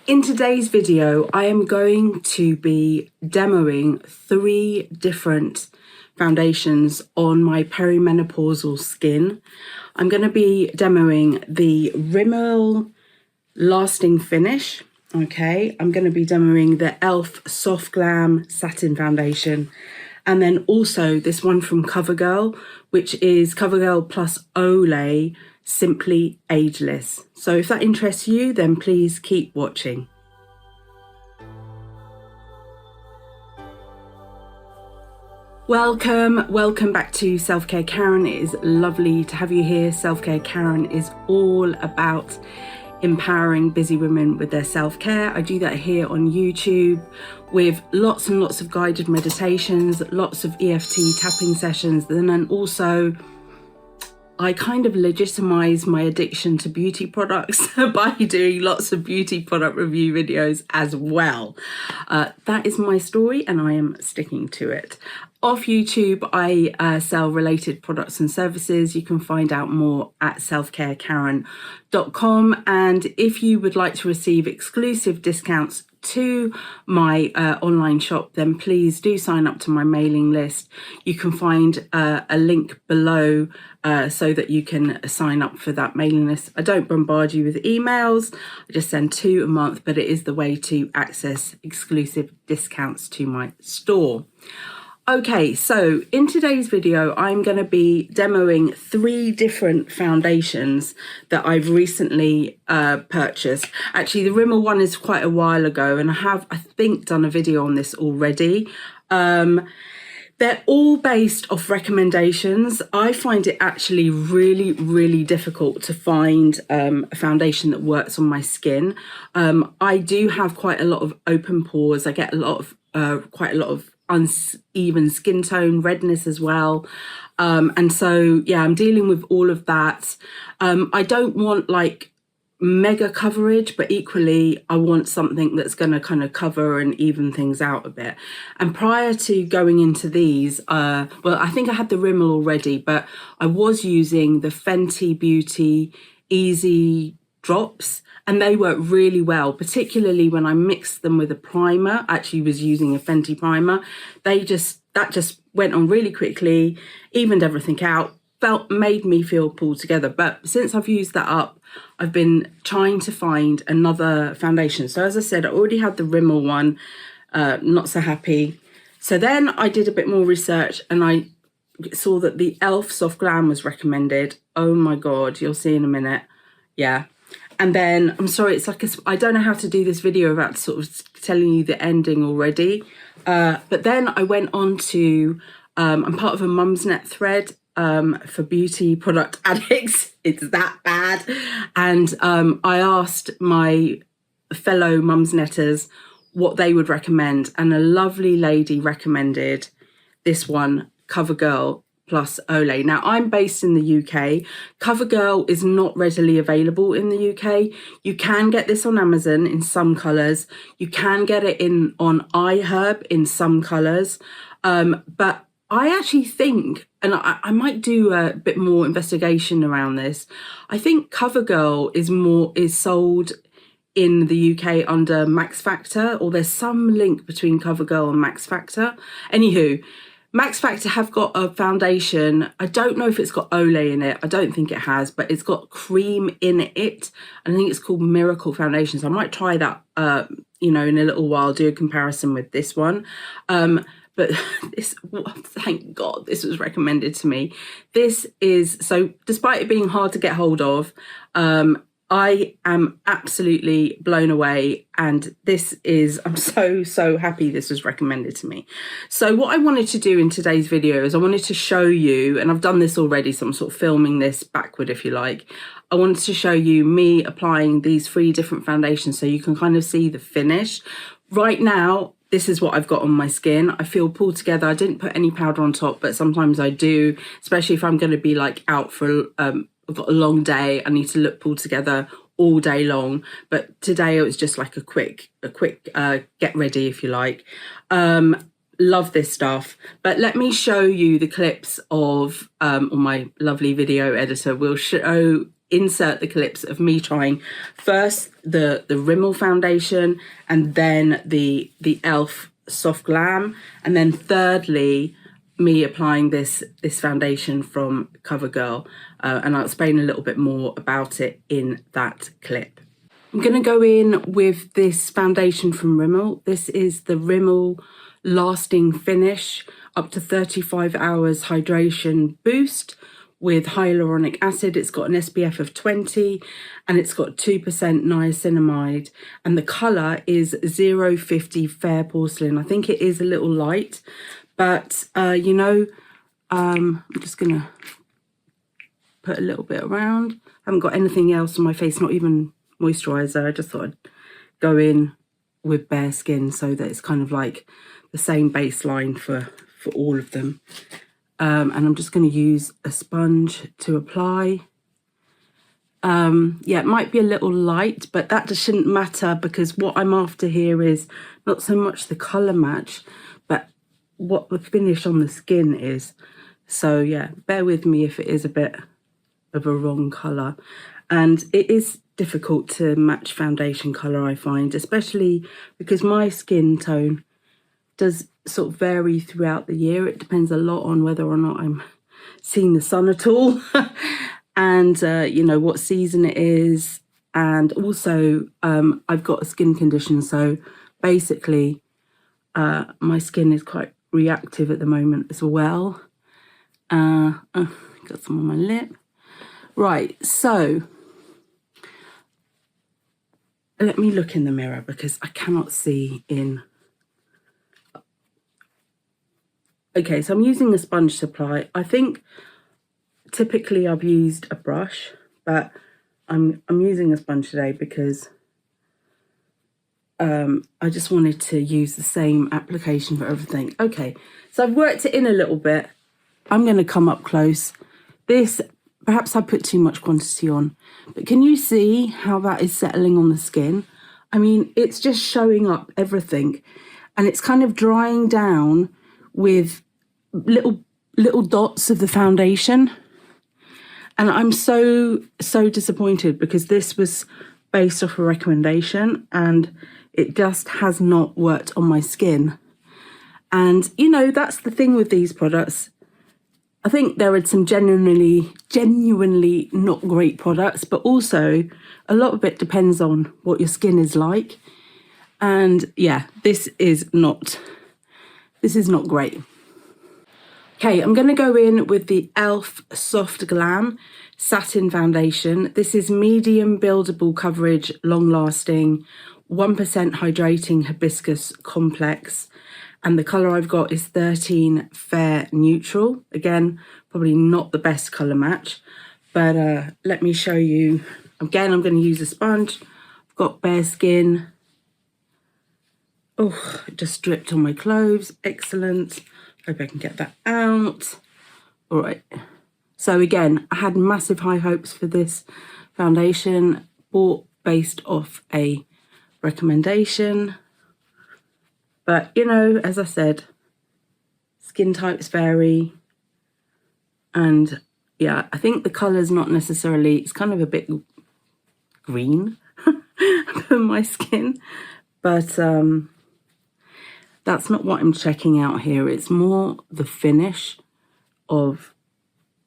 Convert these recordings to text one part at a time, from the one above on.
In today's video, I am going to be demoing 3 different foundations on my perimenopausal skin. I'm going to be demoing the Rimmel Lasting Finish, okay? I'm going to be demoing the e.l.f. Soft Glam Satin Foundation, and then also this one from Covergirl, which is Covergirl plus Olay, simply Ageless. So if that interests you, then please keep watching. Welcome back to Self-Care Karen. It is lovely to have you here. Self-Care Karen is all about empowering busy women with their self-care. I do that here on YouTube with lots and lots of guided meditations, lots of EFT tapping sessions, and then also I kind of legitimize my addiction to beauty products by doing lots of beauty product review videos as well. That is my story and I am sticking to it. Off YouTube, I sell related products and services. You can find out more at selfcarekaren.com. And if you would like to receive exclusive discounts to my online shop, then please do sign up to my mailing list. You can find a link below so that you can sign up for that mailing list. I don't bombard you with emails. I just send 2 a month, but it is the way to access exclusive discounts to my store. Okay, so in today's video, I'm going to be demoing 3 different foundations that I've recently purchased. Actually, the Rimmel one is quite a while ago, and I have, I think, done a video on this already. They're all based off recommendations. I find it actually really difficult to find a foundation that works on my skin. I do have quite a lot of open pores. I get quite a lot of uneven skin tone, redness as well, and so yeah, I'm dealing with all of that. I don't want like mega coverage, but equally I want something that's going to kind of cover and even things out a bit. And prior to going into these, well, I think I had the Rimmel already, but I was using the Fenty Beauty Easy drops, and they work really well, particularly when I mixed them with a primer. I actually was using a Fenty primer. That just went on really quickly, evened everything out, made me feel pulled together. But since I've used that up, I've been trying to find another foundation. So as I said, I already had the Rimmel one, not so happy. So then I did a bit more research and I saw that the e.l.f. Soft Glam was recommended. Oh my God, you'll see in a minute. Yeah. And then, I'm sorry, it's like, I don't know how to do this video without sort of telling you the ending already. But then I went on to, I'm part of a Mumsnet thread for beauty product addicts. It's that bad. And I asked my fellow Mumsnetters what they would recommend. And a lovely lady recommended this one, Covergirl plus Olay. Now, I'm based in the UK. Covergirl is not readily available in the UK. You can get this on Amazon in some colours. You can get it on iHerb in some colours. But I actually think, and I might do a bit more investigation around this, I think Covergirl is sold in the UK under Max Factor, or there's some link between Covergirl and Max Factor. Anywho, Max Factor have got a foundation. I don't know if it's got Olay in it. I don't think it has, but it's got cream in it. And I think it's called Miracle Foundation. So I might try that, in a little while, do a comparison with this one. But this, thank God, this was recommended to me. This is, so despite it being hard to get hold of, I am absolutely blown away, and I'm so happy this was recommended to me. So what I wanted to do in today's video is I wanted to show you, and I've done this already, so I'm sort of filming this backward if you like. I wanted to show you me applying these 3 different foundations so you can kind of see the finish. Right now, this is what I've got on my skin. I feel pulled together. I didn't put any powder on top, but sometimes I do, especially if I'm going to be like out for I've got a long day. I need to look pulled together all day long. But today it was just like a quick get ready, if you like. Love this stuff. But let me show you the clips of, on my lovely video editor will show insert the clips of me trying first the Rimmel foundation, and then the e.l.f. Soft Glam, and then thirdly me applying this foundation from Covergirl, and I'll explain a little bit more about it in that clip. I'm going to go in with this foundation from Rimmel. This is the Rimmel Lasting Finish, up to 35 hours hydration boost with hyaluronic acid. It's got an SPF of 20 and it's got 2% niacinamide, and the colour is 050 Fair Porcelain. I think it is a little light, but you know, I'm just going to put a little bit around. I haven't got anything else on my face, not even moisturiser. I just thought I'd go in with bare skin so that it's kind of like the same baseline for all of them. And I'm just going to use a sponge to apply. Yeah, it might be a little light, but that just shouldn't matter, because what I'm after here is not so much the colour match, but what the finish on the skin is. So yeah, bear with me if it is a bit of a wrong colour. And it is difficult to match foundation colour, I find, especially because my skin tone does sort of vary throughout the year. It depends a lot on whether or not I'm seeing the sun at all and you know, what season it is, and also I've got a skin condition, so basically my skin is quite reactive at the moment as well. Got some on my lip. Right, so let me look in the mirror because I cannot see in. Okay, so I'm using a sponge to apply. I think typically I've used a brush, but I'm using a sponge today because I just wanted to use the same application for everything. Okay, so I've worked it in a little bit. I'm going to come up close. This, perhaps I put too much quantity on, but can you see how that is settling on the skin? I mean, it's just showing up everything, and it's kind of drying down with little dots of the foundation. And I'm so disappointed, because this was based off a recommendation and it just has not worked on my skin. And you know, that's the thing with these products. I think there are some genuinely not great products, but also a lot of it depends on what your skin is like. And yeah, this is not great. Okay, I'm going to go in with the e.l.f. Soft Glam Satin Foundation. This is medium buildable coverage, long lasting, 1% hydrating hibiscus complex. And the colour I've got is 13 Fair Neutral. Again, probably not the best colour match, but let me show you. Again, I'm going to use a sponge. I've got bare skin. Oh, it just dripped on my clothes. Excellent. Hope I can get that out. All right. So again, I had massive high hopes for this foundation, bought based off a recommendation. But, you know, as I said, skin types vary. And yeah, I think the colour's not necessarily, it's kind of a bit green for my skin. But that's not what I'm checking out here. It's more the finish of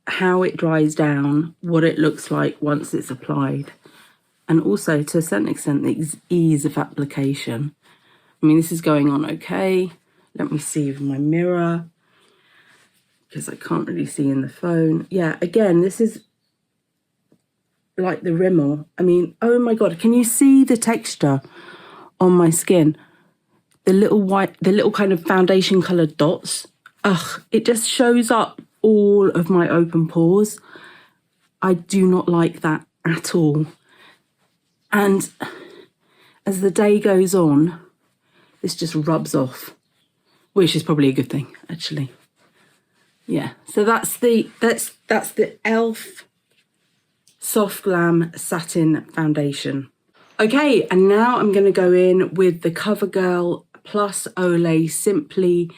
how it dries down, what it looks like once it's applied, and also to a certain extent the ease of application. I mean, this is going on okay. Let me see with my mirror, because I can't really see in the phone. Yeah, again, this is like the Rimmel. I mean, oh my God, can you see the texture on my skin? The little kind of foundation coloured dots. Ugh, it just shows up all of my open pores. I do not like that at all. And as the day goes on, this just rubs off, which is probably a good thing, actually. Yeah, so that's the e.l.f. Soft Glam Satin Foundation. Okay, and now I'm going to go in with the Covergirl Olay Simply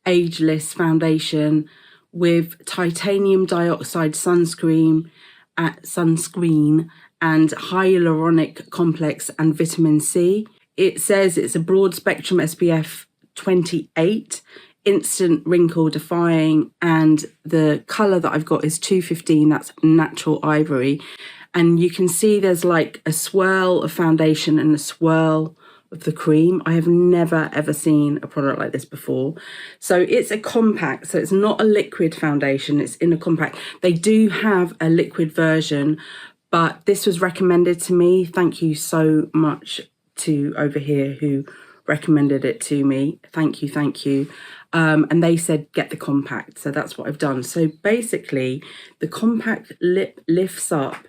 Ageless Foundation with titanium dioxide sunscreen sunscreen and hyaluronic complex and vitamin C. It says it's a broad spectrum SPF 28, instant wrinkle defying, and the colour that I've got is 215, that's natural ivory. And you can see there's like a swirl of foundation and a swirl of the cream. I have never ever seen a product like this before. So it's a compact, so it's not a liquid foundation, it's in a compact. They do have a liquid version, but this was recommended to me. Thank you so much to over here who recommended it to me. Thank you, thank you. And they said get the compact, so that's what I've done. So basically the compact lifts up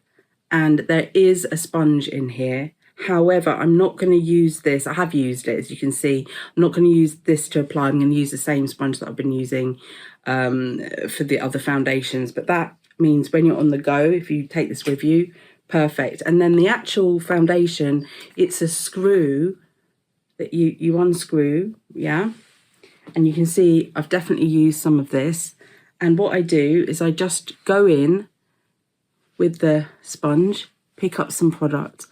and there is a sponge in here. However, I'm not going to use this. I have used it, as you can see. I'm not going to use this to apply. I'm going to use the same sponge that I've been using for the other foundations. But that means when you're on the go, if you take this with you, perfect. And then the actual foundation, it's a screw that you unscrew, yeah? And you can see I've definitely used some of this. And what I do is I just go in with the sponge, pick up some product,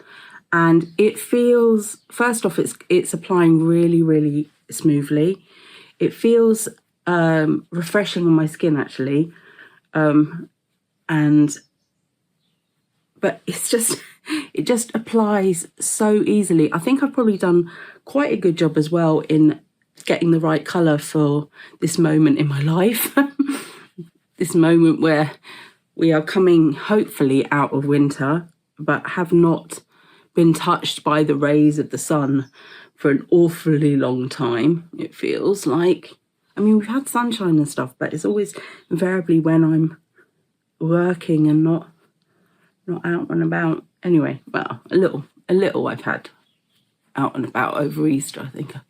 and it feels, first off, it's applying really, really smoothly. It feels refreshing on my skin, actually. But it's just, it just applies so easily. I think I've probably done quite a good job as well in getting the right colour for this moment in my life. This moment where we are coming, hopefully, out of winter, but have not been touched by the rays of the sun for an awfully long time, it feels like. I mean, we've had sunshine and stuff, but it's always invariably when I'm working and not out and about. Anyway, well, a little I've had out and about over Easter. I think I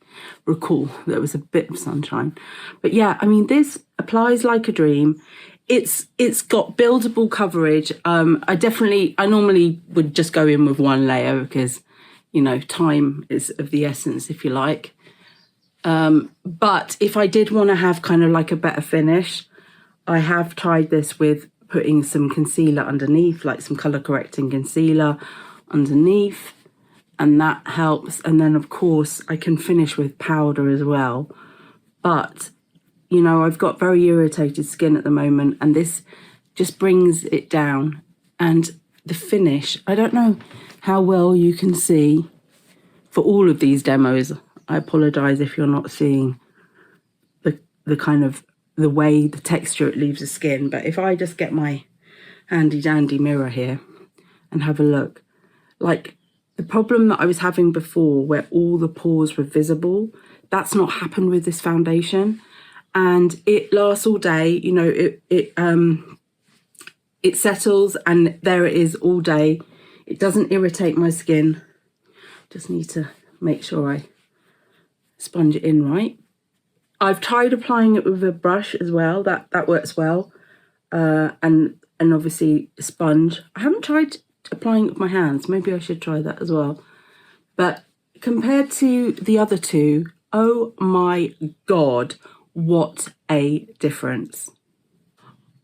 recall there was a bit of sunshine. But yeah, I mean, this applies like a dream. It's got buildable coverage. I normally would just go in with one layer because, you know, time is of the essence, if you like. But if I did want to have kind of like a better finish, I have tried this with putting some concealer underneath, like some colour correcting concealer underneath, and that helps. And then of course I can finish with powder as well. But you know, I've got very irritated skin at the moment, and this just brings it down. And the finish, I don't know how well you can see for all of these demos. I apologise if you're not seeing the kind of the way, the texture it leaves the skin. But if I just get my handy dandy mirror here and have a look, like the problem that I was having before where all the pores were visible, that's not happened with this foundation. And it lasts all day, you know, it settles and there it is all day. It doesn't irritate my skin. Just need to make sure I sponge it in right. I've tried applying it with a brush as well. That works well. And obviously a sponge. I haven't tried applying it with my hands. Maybe I should try that as well. But compared to the other two, oh my God, what a difference.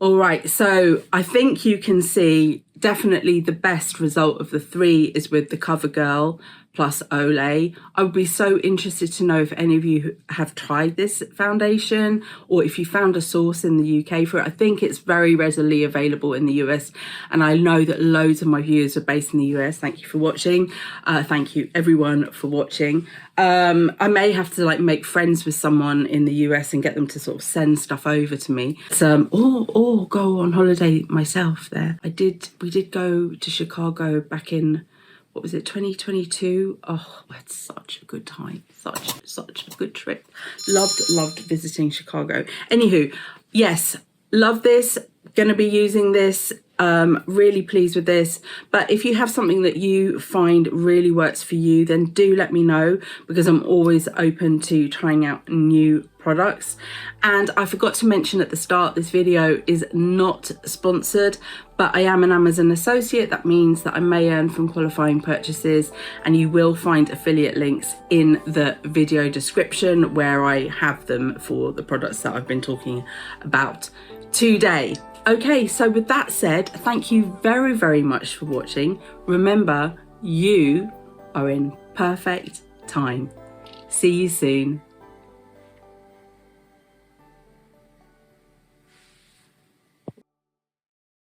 All right, so I think you can see definitely the best result of the three is with the Covergirl plus Olay. I would be so interested to know if any of you have tried this foundation or if you found a source in the UK for it. I think it's very readily available in the US, and I know that loads of my viewers are based in the US. Thank you for watching. Thank you everyone for watching. I may have to like make friends with someone in the US and get them to sort of send stuff over to me. Or go on holiday myself there. We did go to Chicago back in, what was it, 2022? Oh, we had such a good time. Such a good trip. Loved visiting Chicago. Anywho, yes, love this. Gonna be using this. Really pleased with this. But if you have something that you find really works for you, then do let me know, because I'm always open to trying out new products. And I forgot to mention at the start, this video is not sponsored, but I am an Amazon associate. That means that I may earn from qualifying purchases, and you will find affiliate links in the video description where I have them for the products that I've been talking about today. Okay, so with that said, thank you very, very much for watching. Remember, you are in perfect time. See you soon.